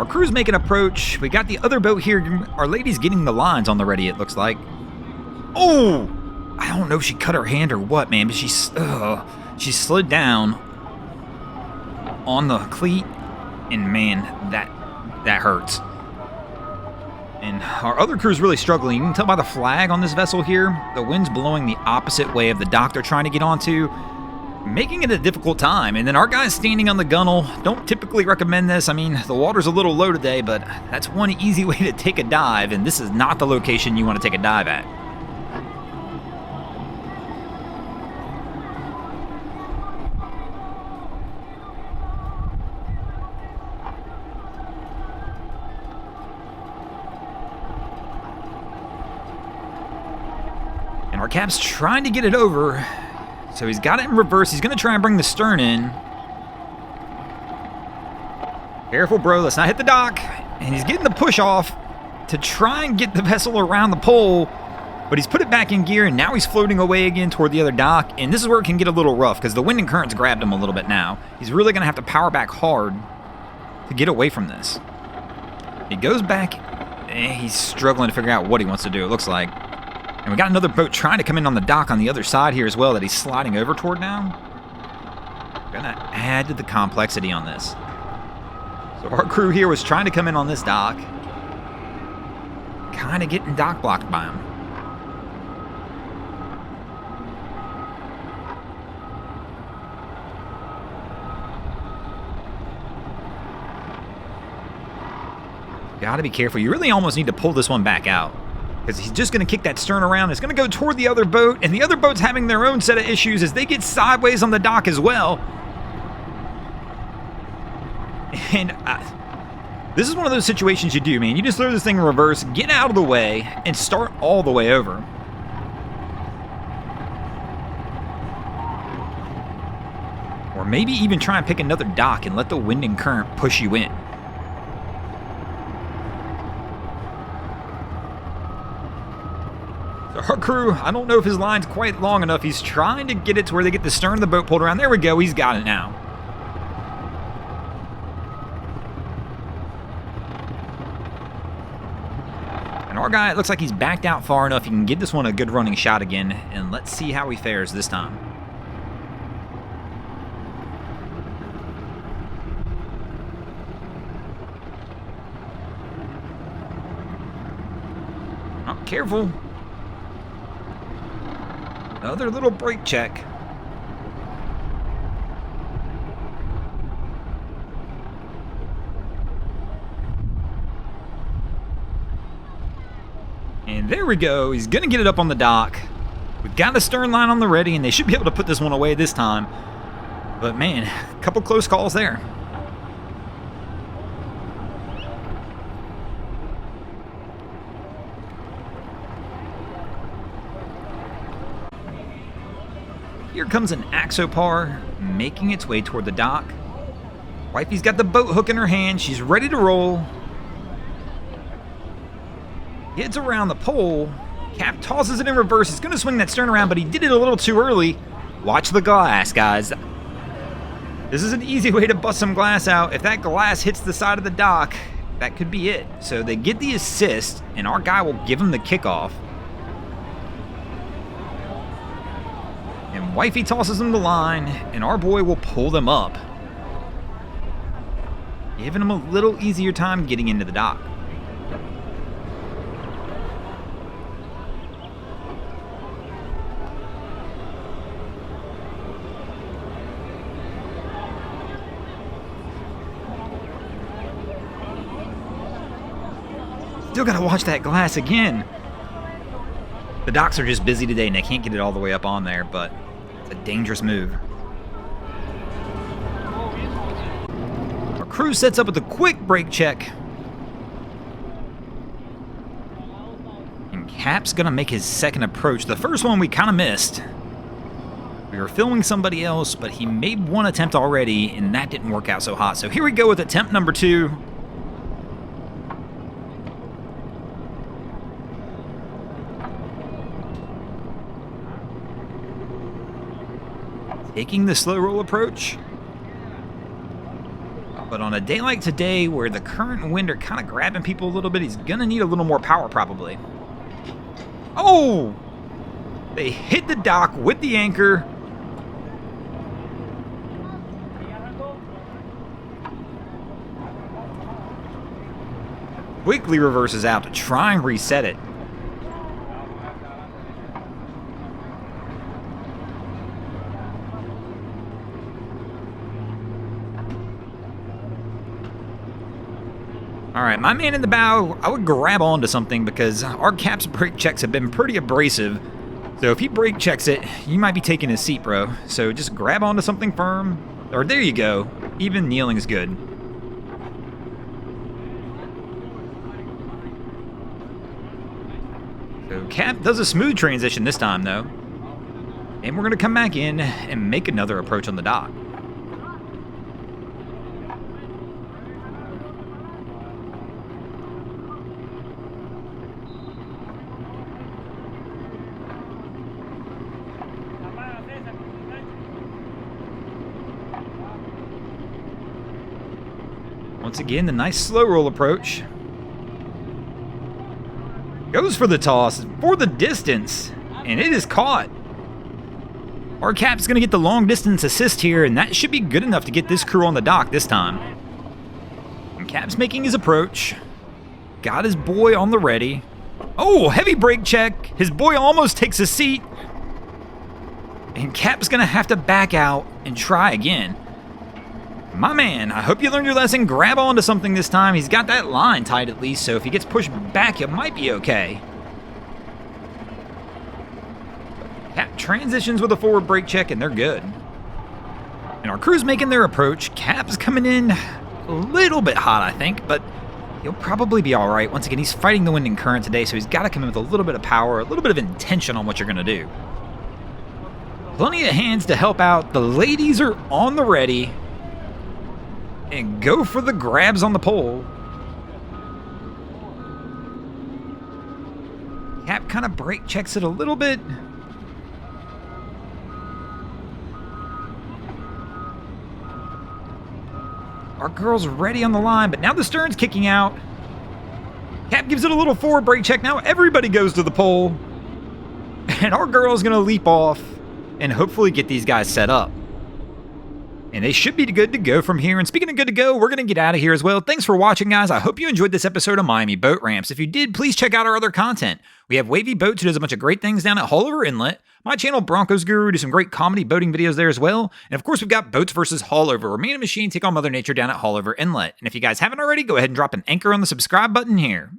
our crew's making approach. We got the other boat here. Our lady's getting the lines on the ready, it looks like. Oh! I don't know if she cut her hand or what, man, but she slid down on the cleat, and man, that hurts. And our other crew's really struggling. You can tell by the flag on this vessel here. The wind's blowing the opposite way of the dock they're trying to get onto, making it a difficult time. And then our guys standing on the gunnel. Don't typically recommend this. I mean, the water's a little low today, but that's one easy way to take a dive, and this is not the location you want to take a dive at. Our cap's trying to get it over, so he's got it in reverse. He's going to try and bring the stern in. Careful, bro. Let's not hit the dock. And he's getting the push off to try and get the vessel around the pole, but he's put it back in gear, and now he's floating away again toward the other dock, and this is where it can get a little rough because the wind and current's grabbed him a little bit now. He's really going to have to power back hard to get away from this. He goes back, and he's struggling to figure out what he wants to do, it looks like. And we got another boat trying to come in on the dock on the other side here as well that he's sliding over toward now. Gonna add to the complexity on this. So our crew here was trying to come in on this dock. Kind of getting dock blocked by him. Gotta be careful. You really almost need to pull this one back out, because he's just going to kick that stern around. It's going to go toward the other boat, and the other boat's having their own set of issues as they get sideways on the dock as well. And this is one of those situations you do, man. You just throw this thing in reverse, get out of the way, and start all the way over. Or maybe even try and pick another dock and let the wind and current push you in. Our crew, I don't know if his line's quite long enough. He's trying to get it to where they get the stern of the boat pulled around. There we go. He's got it now. And our guy, it looks like he's backed out far enough. He can get this one a good running shot again. And let's see how he fares this time. Oh, careful. Another little brake check. And there we go. He's going to get it up on the dock. We've got the stern line on the ready, and they should be able to put this one away this time. But man, a couple close calls there. Here comes an Axopar making its way toward the dock. Wifey's got the boat hook in her hand. She's ready to roll. Heads around the pole. Cap tosses it in reverse. He's going to swing that stern around, but he did it a little too early. Watch the glass, guys. This is an easy way to bust some glass out. If that glass hits the side of the dock, that could be it. So they get the assist, and our guy will give him the kickoff. And Wifey tosses him the line, and our boy will pull them up, giving him a little easier time getting into the dock. Still gotta watch that glass again. The docks are just busy today and they can't get it all the way up on there, but it's a dangerous move. Our crew sets up with a quick brake check. And Cap's gonna make his second approach. The first one we kind of missed. We were filming somebody else, but he made one attempt already, and that didn't work out so hot. So here we go with attempt number 2. Taking the slow roll approach. But on a day like today, where the current and wind are kind of grabbing people a little bit, he's going to need a little more power probably. Oh! They hit the dock with the anchor. Quickly reverses out to try and reset it. All right, my man in the bow, I would grab onto something because our Cap's brake checks have been pretty abrasive. So if he brake checks it, you might be taking his seat, bro. So just grab onto something firm. Or there you go. Even kneeling is good. So Cap does a smooth transition this time, though. And we're going to come back in and make another approach on the dock. Once again, the nice slow roll approach. Goes for the toss, for the distance, and it is caught. Our Cap's going to get the long distance assist here, and that should be good enough to get this crew on the dock this time. And Cap's making his approach. Got his boy on the ready. Oh, heavy brake check. His boy almost takes a seat. And Cap's going to have to back out and try again. My man, I hope you learned your lesson. Grab onto something this time. He's got that line tight at least, so if he gets pushed back, it might be okay. Cap transitions with a forward brake check, and they're good. And our crew's making their approach. Cap's coming in a little bit hot, I think, but he'll probably be all right. Once again, he's fighting the wind and current today, so he's got to come in with a little bit of power, a little bit of intention on what you're going to do. Plenty of hands to help out. The ladies are on the ready. And go for the grabs on the pole. Cap kind of brake checks it a little bit. Our girl's ready on the line, but now the stern's kicking out. Cap gives it a little forward brake check. Now everybody goes to the pole. And our girl's going to leap off and hopefully get these guys set up. And they should be good to go from here. And speaking of good to go, we're going to get out of here as well. Thanks for watching, guys. I hope you enjoyed this episode of Miami Boat Ramps. If you did, please check out our other content. We have Wavy Boats, who does a bunch of great things down at Haulover Inlet. My channel, Broncos Guru, does some great comedy boating videos there as well. And of course, we've got Boats versus Haulover, where me and a machine take on Mother Nature down at Haulover Inlet. And if you guys haven't already, go ahead and drop an anchor on the subscribe button here.